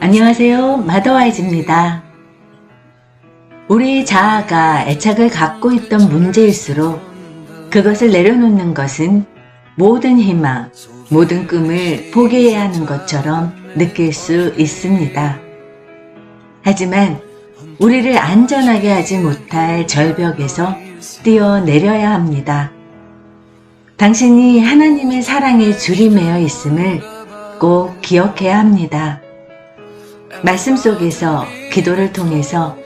안녕하세요. 마더와이즈입니다. 우리 자아가 애착을 갖고 있던 문제일수록 그것을 내려놓는 것은 모든 희망, 모든 꿈을 포기해야 하는 것처럼 느낄 수 있습니다. 하지만 우리를 안전하게 하지 못할 절벽에서 뛰어내려야 합니다. 당신이 하나님의 사랑에 줄이 매여 있음을 꼭 기억해야 합니다. 말씀 속에서 기도를 통해서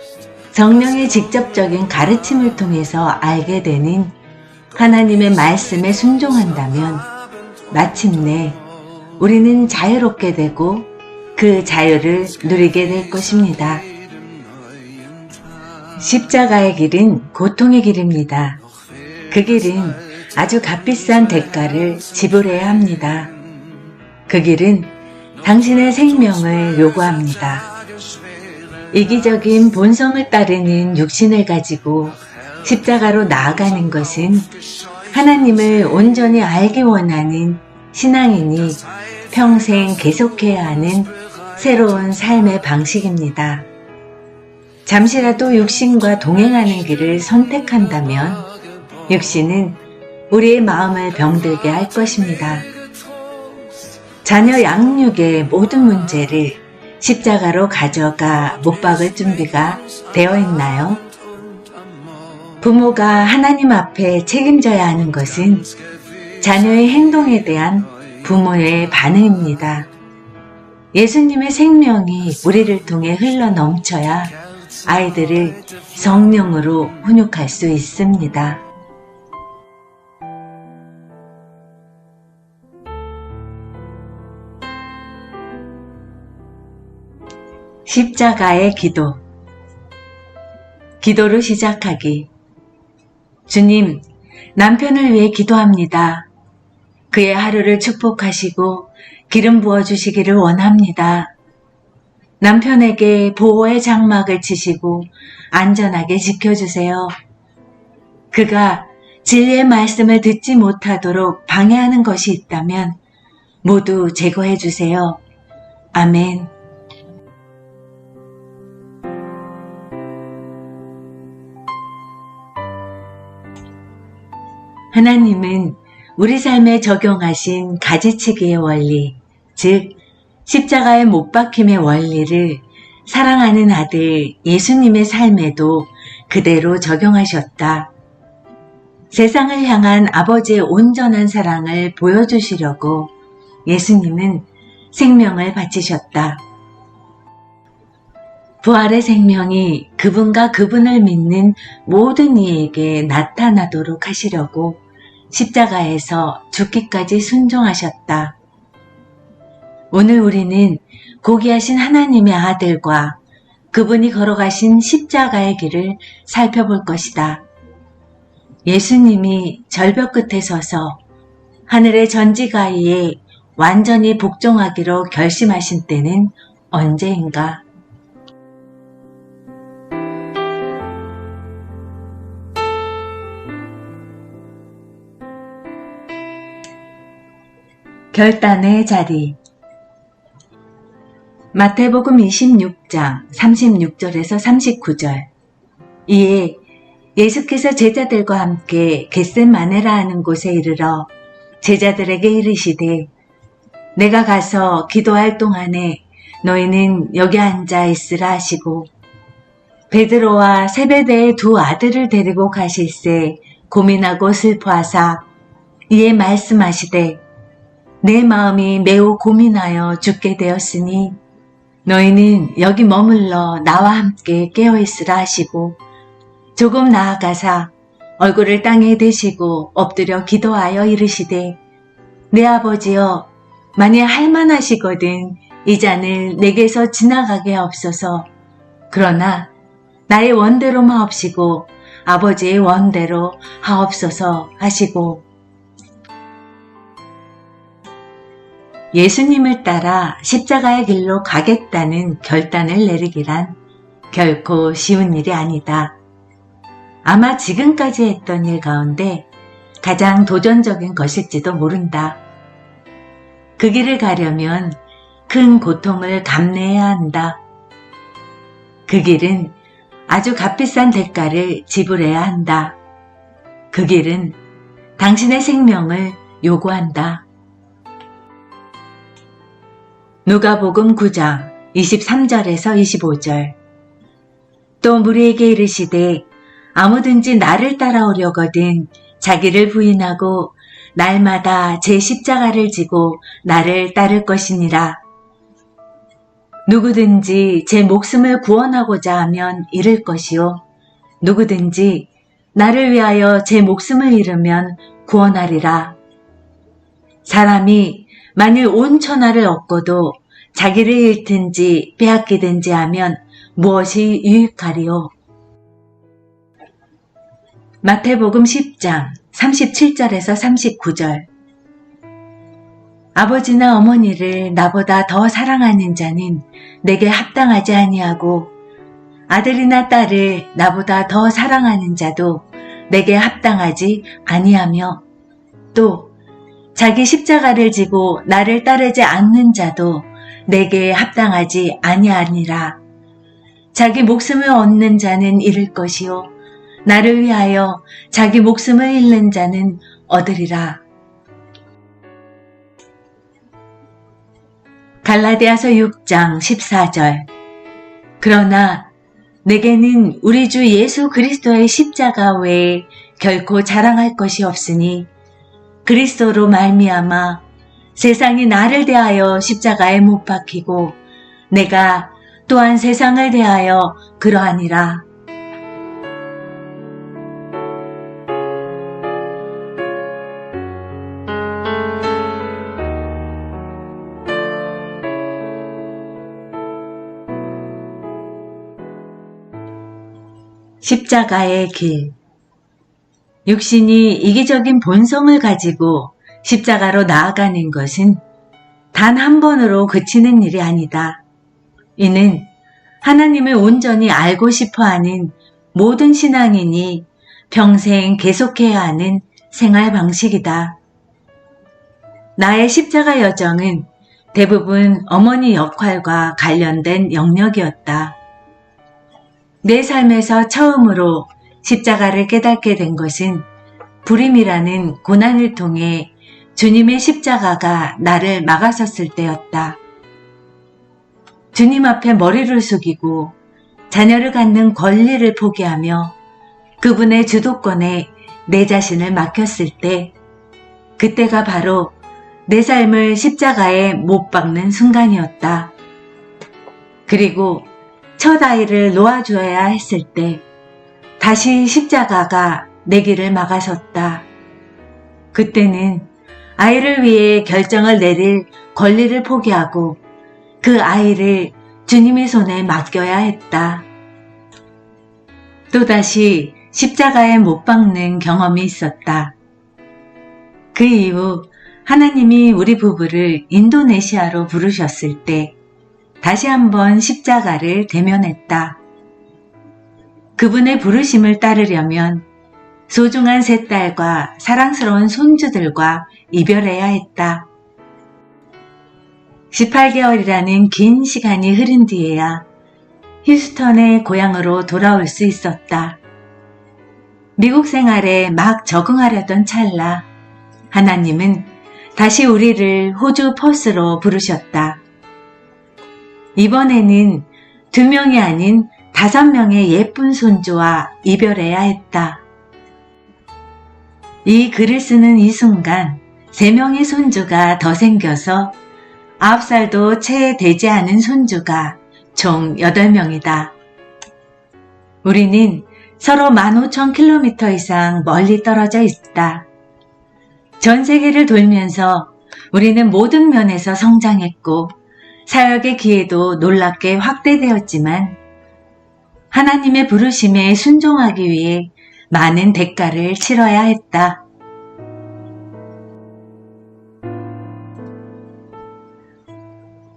성령의 직접적인 가르침을 통해서 알게 되는 하나님의 말씀에 순종한다면 마침내 우리는 자유롭게 되고 그 자유를 누리게 될 것입니다. 십자가의 길은 고통의 길입니다. 그 길은 아주 값비싼 대가를 지불해야 합니다. 그 길은 당신의 생명을 요구합니다. 이기적인 본성을 따르는 육신을 가지고 십자가로 나아가는 것은 하나님을 온전히 알기 원하는 신앙인이 평생 계속해야 하는 새로운 삶의 방식입니다. 잠시라도 육신과 동행하는 길을 선택한다면 육신은 우리의 마음을 병들게 할 것입니다. 자녀 양육의 모든 문제를 십자가로 가져가 못 박을 준비가 되어 있나요? 부모가 하나님 앞에 책임져야 하는 것은 자녀의 행동에 대한 부모의 반응입니다. 예수님의 생명이 우리를 통해 흘러 넘쳐야 아이들을 성령으로 훈육할 수 있습니다. 십자가의 기도. 기도로 시작하기. 주님, 남편을 위해 기도합니다. 그의 하루를 축복하시고 기름 부어주시기를 원합니다. 남편에게 보호의 장막을 치시고 안전하게 지켜주세요. 그가 진리의 말씀을 듣지 못하도록 방해하는 것이 있다면 모두 제거해 주세요. 아멘. 하나님은 우리 삶에 적용하신 가지치기의 원리, 즉 십자가의 못 박힘의 원리를 사랑하는 아들 예수님의 삶에도 그대로 적용하셨다. 세상을 향한 아버지의 온전한 사랑을 보여주시려고 예수님은 생명을 바치셨다. 부활의 생명이 그분과 그분을 믿는 모든 이에게 나타나도록 하시려고 십자가에서 죽기까지 순종하셨다. 오늘 우리는 고귀하신 하나님의 아들과 그분이 걸어가신 십자가의 길을 살펴볼 것이다. 예수님이 절벽 끝에 서서 하늘의 전지가이에 완전히 복종하기로 결심하신 때는 언제인가? 결단의 자리. 마태복음 26장 36절에서 39절. 이에 예수께서 제자들과 함께 겟세마네라 하는 곳에 이르러 제자들에게 이르시되 내가 가서 기도할 동안에 너희는 여기 앉아 있으라 하시고 베드로와 세베대의 두 아들을 데리고 가실새 고민하고 슬퍼하사 이에 말씀하시되 내 마음이 매우 고민하여 죽게 되었으니 너희는 여기 머물러 나와 함께 깨어있으라 하시고 조금 나아가사 얼굴을 땅에 대시고 엎드려 기도하여 이르시되 내 아버지여 만일 할만하시거든 이 잔을 내게서 지나가게 하옵소서. 그러나 나의 원대로 마옵시고 아버지의 원대로 하옵소서 하시고 예수님을 따라 십자가의 길로 가겠다는 결단을 내리기란 결코 쉬운 일이 아니다. 아마 지금까지 했던 일 가운데 가장 도전적인 것일지도 모른다. 그 길을 가려면 큰 고통을 감내해야 한다. 그 길은 아주 값비싼 대가를 지불해야 한다. 그 길은 당신의 생명을 요구한다. 누가복음 9장 23절에서 25절. 또 무리에게 이르시되 아무든지 나를 따라오려거든 자기를 부인하고 날마다 제 십자가를 지고 나를 따를 것이니라. 누구든지 제 목숨을 구원하고자 하면 잃을 것이요 누구든지 나를 위하여 제 목숨을 잃으면 구원하리라. 사람이 만일 온 천하를 얻고도 자기를 잃든지 빼앗기든지 하면 무엇이 유익하리요? 마태복음 10장 37절에서 39절. 아버지나 어머니를 나보다 더 사랑하는 자는 내게 합당하지 아니하고 아들이나 딸을 나보다 더 사랑하는 자도 내게 합당하지 아니하며 또 자기 십자가를 지고 나를 따르지 않는 자도 내게 합당하지 아니하니라. 자기 목숨을 얻는 자는 잃을 것이요 나를 위하여 자기 목숨을 잃는 자는 얻으리라. 갈라디아서 6장 14절. 그러나 내게는 우리 주 예수 그리스도의 십자가 외에 결코 자랑할 것이 없으니 그리스도로 말미암아 세상이 나를 대하여 십자가에 못 박히고 내가 또한 세상을 대하여 그러하니라. 십자가의 길. 육신이 이기적인 본성을 가지고 십자가로 나아가는 것은 단 한 번으로 그치는 일이 아니다. 이는 하나님을 온전히 알고 싶어하는 모든 신앙인이 평생 계속해야 하는 생활 방식이다. 나의 십자가 여정은 대부분 어머니 역할과 관련된 영역이었다. 내 삶에서 처음으로 십자가를 깨닫게 된 것은 불임이라는 고난을 통해 주님의 십자가가 나를 막아섰을 때였다. 주님 앞에 머리를 숙이고 자녀를 갖는 권리를 포기하며 그분의 주도권에 내 자신을 맡겼을 때, 그때가 바로 내 삶을 십자가에 못 박는 순간이었다. 그리고 첫 아이를 놓아주어야 했을 때 다시 십자가가 내 길을 막아섰다. 그때는 아이를 위해 결정을 내릴 권리를 포기하고 그 아이를 주님의 손에 맡겨야 했다. 또다시 십자가에 못 박는 경험이 있었다. 그 이후 하나님이 우리 부부를 인도네시아로 부르셨을 때 다시 한번 십자가를 대면했다. 그분의 부르심을 따르려면 소중한 세 딸과 사랑스러운 손주들과 이별해야 했다. 18개월이라는 긴 시간이 흐른 뒤에야 휴스턴의 고향으로 돌아올 수 있었다. 미국 생활에 막 적응하려던 찰나 하나님은 다시 우리를 호주 퍼스로 부르셨다. 이번에는 2명이 아닌 5명의 예쁜 손주와 이별해야 했다. 이 글을 쓰는 이 순간 3명의 손주가 더 생겨서 9살도 채 되지 않은 손주가 총 8명이다. 우리는 서로 15,000km 이상 멀리 떨어져 있다. 전 세계를 돌면서 우리는 모든 면에서 성장했고 사역의 기회도 놀랍게 확대되었지만 하나님의 부르심에 순종하기 위해 많은 대가를 치러야 했다.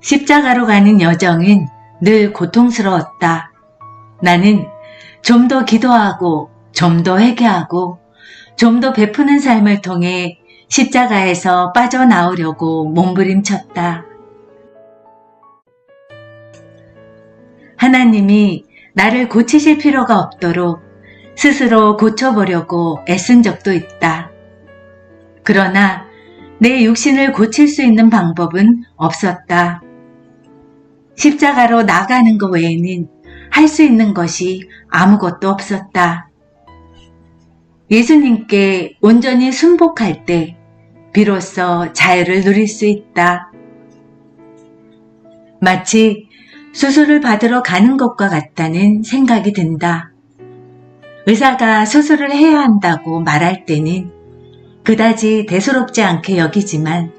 십자가로 가는 여정은 늘 고통스러웠다. 나는 좀 더 기도하고 좀 더 회개하고 좀 더 베푸는 삶을 통해 십자가에서 빠져나오려고 몸부림쳤다. 하나님이 나를 고치실 필요가 없도록 스스로 고쳐보려고 애쓴 적도 있다. 그러나 내 육신을 고칠 수 있는 방법은 없었다. 십자가로 나가는 것 외에는 할 수 있는 것이 아무것도 없었다. 예수님께 온전히 순복할 때 비로소 자유를 누릴 수 있다. 마치 수술을 받으러 가는 것과 같다는 생각이 든다. 의사가 수술을 해야 한다고 말할 때는 그다지 대수롭지 않게 여기지만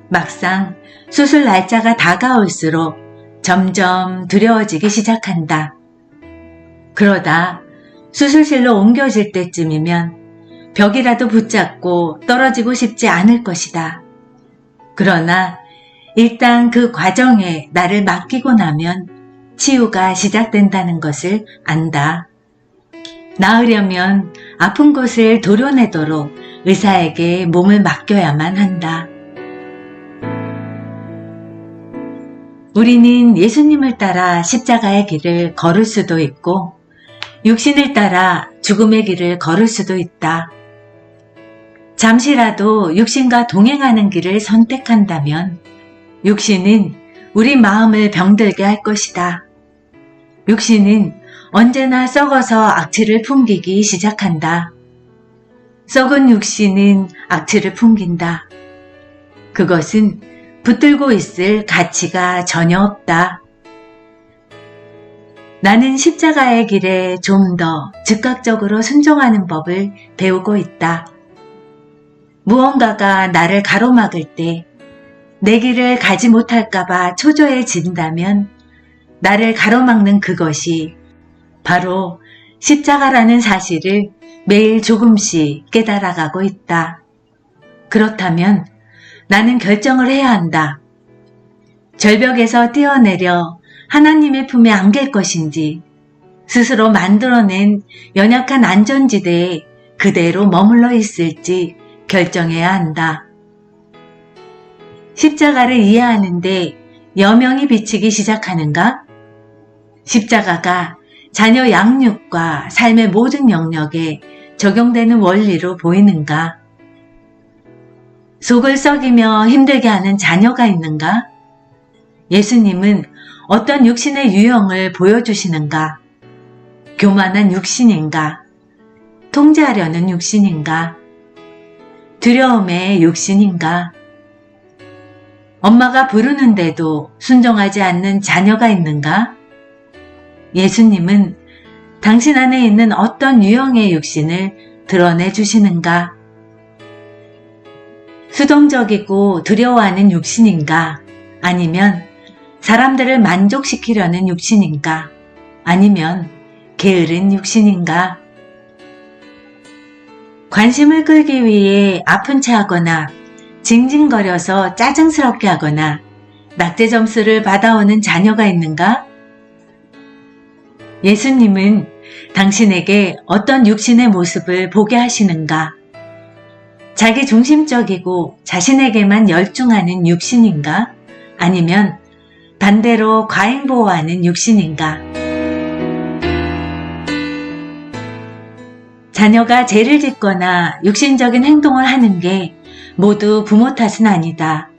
막상 수술 날짜가 다가올수록 점점 두려워지기 시작한다. 그러다 수술실로 옮겨질 때쯤이면 벽이라도 붙잡고 떨어지고 싶지 않을 것이다. 그러나 일단 그 과정에 나를 맡기고 나면 치유가 시작된다는 것을 안다. 나으려면 아픈 곳을 도려내도록 의사에게 몸을 맡겨야만 한다. 우리는 예수님을 따라 십자가의 길을 걸을 수도 있고 육신을 따라 죽음의 길을 걸을 수도 있다. 잠시라도 육신과 동행하는 길을 선택한다면 육신은 우리 마음을 병들게 할 것이다. 육신은 언제나 썩어서 악취를 풍기기 시작한다. 썩은 육신은 악취를 풍긴다. 그것은 붙들고 있을 가치가 전혀 없다. 나는 십자가의 길에 좀 더 즉각적으로 순종하는 법을 배우고 있다. 무언가가 나를 가로막을 때 내 길을 가지 못할까봐 초조해진다면 나를 가로막는 그것이 바로 십자가라는 사실을 매일 조금씩 깨달아가고 있다. 그렇다면 나는 결정을 해야 한다. 절벽에서 뛰어내려 하나님의 품에 안길 것인지 스스로 만들어낸 연약한 안전지대에 그대로 머물러 있을지 결정해야 한다. 십자가를 이해하는데 여명이 비치기 시작하는가? 십자가가 자녀 양육과 삶의 모든 영역에 적용되는 원리로 보이는가? 속을 썩이며 힘들게 하는 자녀가 있는가? 예수님은 어떤 육신의 유형을 보여주시는가? 교만한 육신인가? 통제하려는 육신인가? 두려움의 육신인가? 엄마가 부르는데도 순종하지 않는 자녀가 있는가? 예수님은 당신 안에 있는 어떤 유형의 육신을 드러내 주시는가? 수동적이고 두려워하는 육신인가? 아니면 사람들을 만족시키려는 육신인가? 아니면 게으른 육신인가? 관심을 끌기 위해 아픈 체 하거나 징징거려서 짜증스럽게 하거나 낙제 점수를 받아오는 자녀가 있는가? 예수님은 당신에게 어떤 육신의 모습을 보게 하시는가? 자기 중심적이고 자신에게만 열중하는 육신인가? 아니면 반대로 과잉보호하는 육신인가? 자녀가 죄를 짓거나 육신적인 행동을 하는 게 모두 부모 탓은 아니다.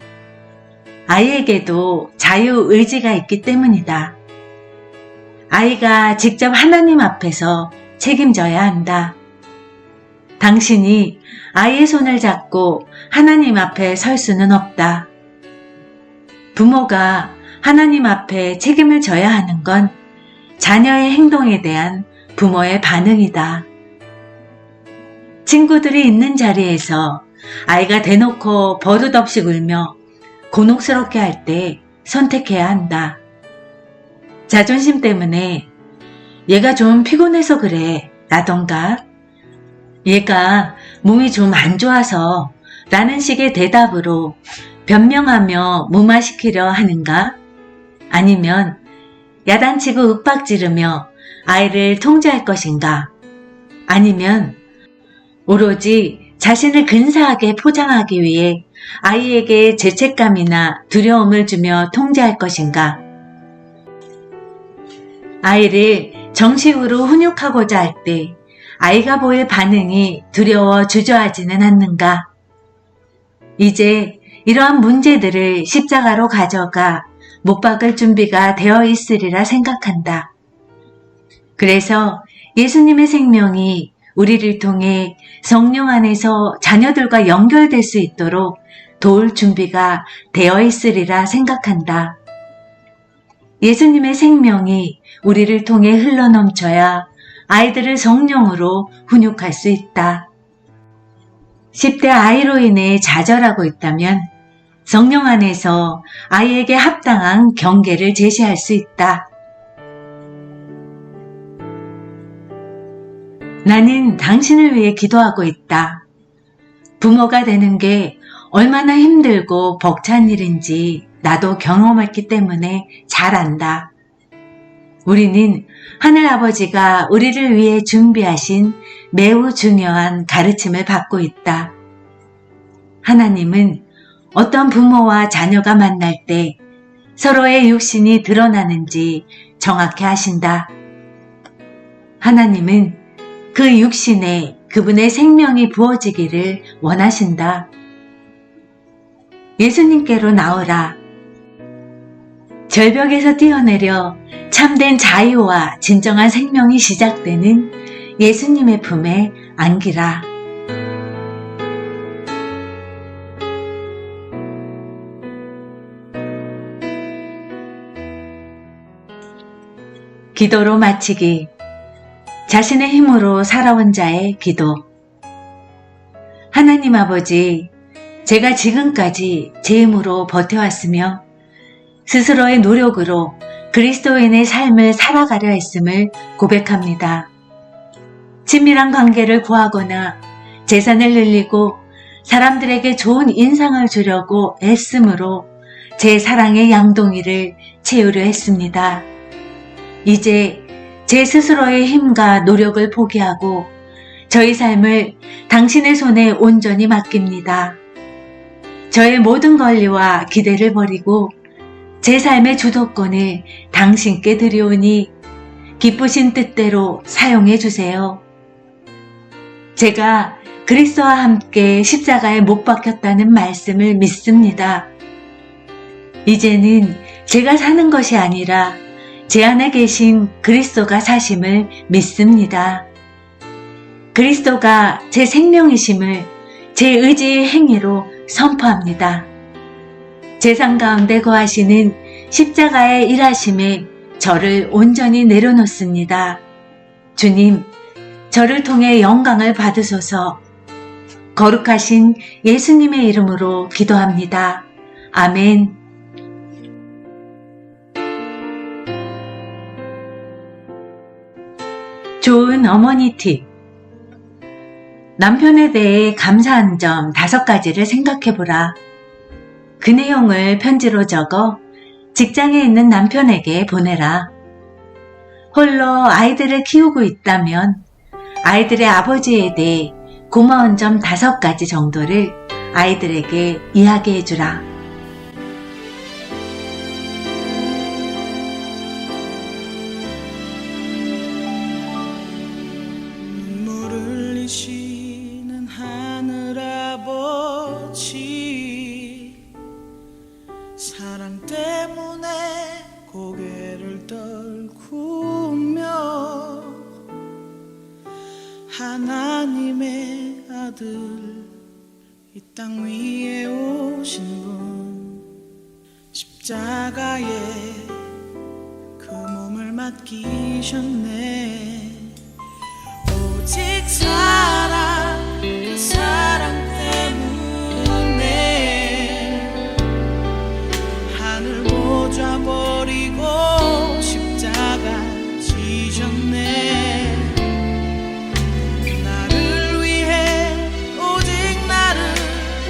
아이에게도 자유의지가 있기 때문이다. 아이가 직접 하나님 앞에서 책임져야 한다. 당신이 아이의 손을 잡고 하나님 앞에 설 수는 없다. 부모가 하나님 앞에 책임을 져야 하는 건 자녀의 행동에 대한 부모의 반응이다. 친구들이 있는 자리에서 아이가 대놓고 버릇없이 울며 곤혹스럽게 할 때 선택해야 한다. 자존심 때문에 얘가 좀 피곤해서 그래 라던가 얘가 몸이 좀 안 좋아서 라는 식의 대답으로 변명하며 무마시키려 하는가? 아니면 야단치고 윽박지르며 아이를 통제할 것인가? 아니면 오로지 자신을 근사하게 포장하기 위해 아이에게 죄책감이나 두려움을 주며 통제할 것인가? 아이를 정식으로 훈육하고자 할 때 아이가 보일 반응이 두려워 주저하지는 않는가? 이제 이러한 문제들을 십자가로 가져가 못 박을 준비가 되어 있으리라 생각한다. 그래서 예수님의 생명이 우리를 통해 성령 안에서 자녀들과 연결될 수 있도록 도울 준비가 되어 있으리라 생각한다. 예수님의 생명이 우리를 통해 흘러넘쳐야 아이들을 성령으로 훈육할 수 있다. 10대 아이로 인해 좌절하고 있다면 성령 안에서 아이에게 합당한 경계를 제시할 수 있다. 나는 당신을 위해 기도하고 있다. 부모가 되는 게 얼마나 힘들고 벅찬 일인지 나도 경험했기 때문에 잘 안다. 우리는 하늘아버지가 우리를 위해 준비하신 매우 중요한 가르침을 받고 있다. 하나님은 어떤 부모와 자녀가 만날 때 서로의 육신이 드러나는지 정확히 아신다. 하나님은 그 육신에 그분의 생명이 부어지기를 원하신다. 예수님께로 나오라. 절벽에서 뛰어내려 참된 자유와 진정한 생명이 시작되는 예수님의 품에 안기라. 기도로 마치기. 자신의 힘으로 살아온 자의 기도. 하나님 아버지, 제가 지금까지 제 힘으로 버텨왔으며 스스로의 노력으로 그리스도인의 삶을 살아가려 했음을 고백합니다. 친밀한 관계를 구하거나 재산을 늘리고 사람들에게 좋은 인상을 주려고 애씀으로 제 사랑의 양동이를 채우려 했습니다. 이제 제 스스로의 힘과 노력을 포기하고 저희 삶을 당신의 손에 온전히 맡깁니다. 저의 모든 권리와 기대를 버리고 제 삶의 주도권을 당신께 드리오니 기쁘신 뜻대로 사용해 주세요. 제가 그리스도와 함께 십자가에 못 박혔다는 말씀을 믿습니다. 이제는 제가 사는 것이 아니라 제 안에 계신 그리스도가 사심을 믿습니다. 그리스도가 제 생명이심을 제 의지의 행위로 선포합니다. 제 삶 가운데 거하시는 십자가의 일하심에 저를 온전히 내려놓습니다. 주님, 저를 통해 영광을 받으소서. 거룩하신 예수님의 이름으로 기도합니다. 아멘. 좋은 어머니 팁. 남편에 대해 감사한 점 5가지를 생각해보라. 그 내용을 편지로 적어 직장에 있는 남편에게 보내라. 홀로 아이들을 키우고 있다면 아이들의 아버지에 대해 고마운 점 5가지 정도를 아이들에게 이야기해주라. 눈물을 흘리시는 하늘아버지, 사랑 때문에 고개를 떨구며 하나님의 아들 이 땅 위에 오신 분, 십자가에 그 몸을 맡기셨네. 오직 사랑, 그 사랑 때문에 하늘 보좌 버리고 십자가 지셨네. 나를 위해, 오직 나를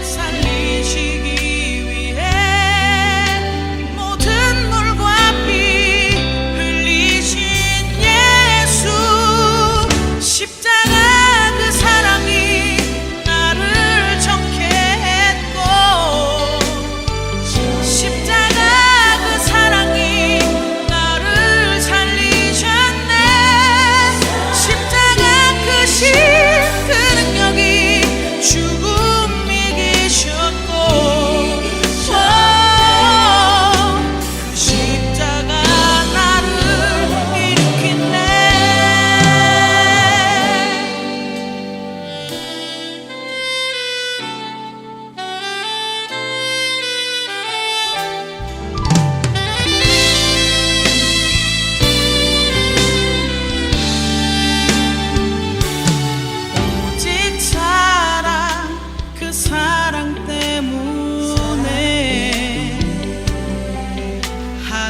살리시기 위해 모든 물과 피 흘리신 예수, 십자가 그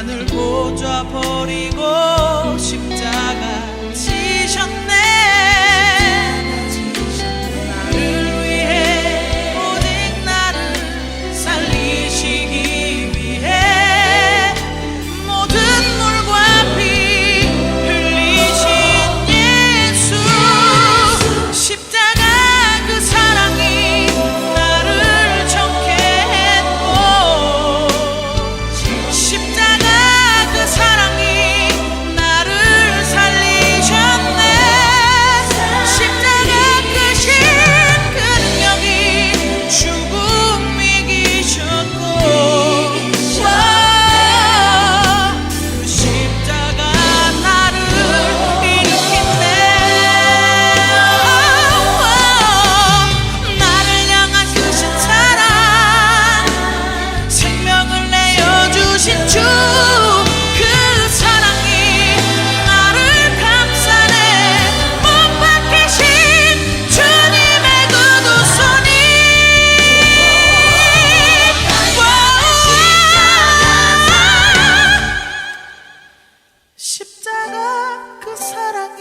나를 보좌 버리고 십자가 지셨네. 나를 위해 오직 나를 살리시기 위해 모든 물과 피 흘리신 예수. 십자가 그 사랑이 나를 정케 했고, 십자가 그 사랑이 나를 살리셨네. 십자가 크신 그 능력이 죽음 이기셨고, 그 십자가 나를 일으킨대. 나를 향한 크신 사랑, 생명을 내어주신 주, 그 사랑이 나를 감싸네. 못 박히신 주님의 그 두 손이 십자가 그 사랑이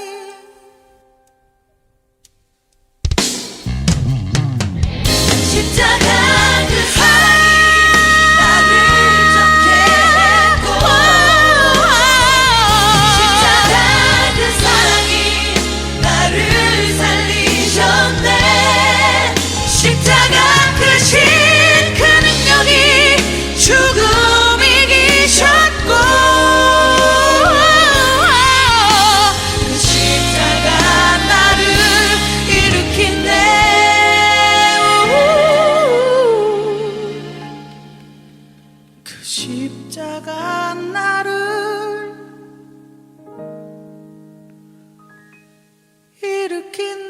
십자가 그 사랑이 나를 정케 했고, 십자가 그 사랑이 나를 살리셨네. 십자가 크신 그 능력이 죽음 이기셨고, 그 십자가 나를 일으킨대. 그 십자가 나를 일으킨대.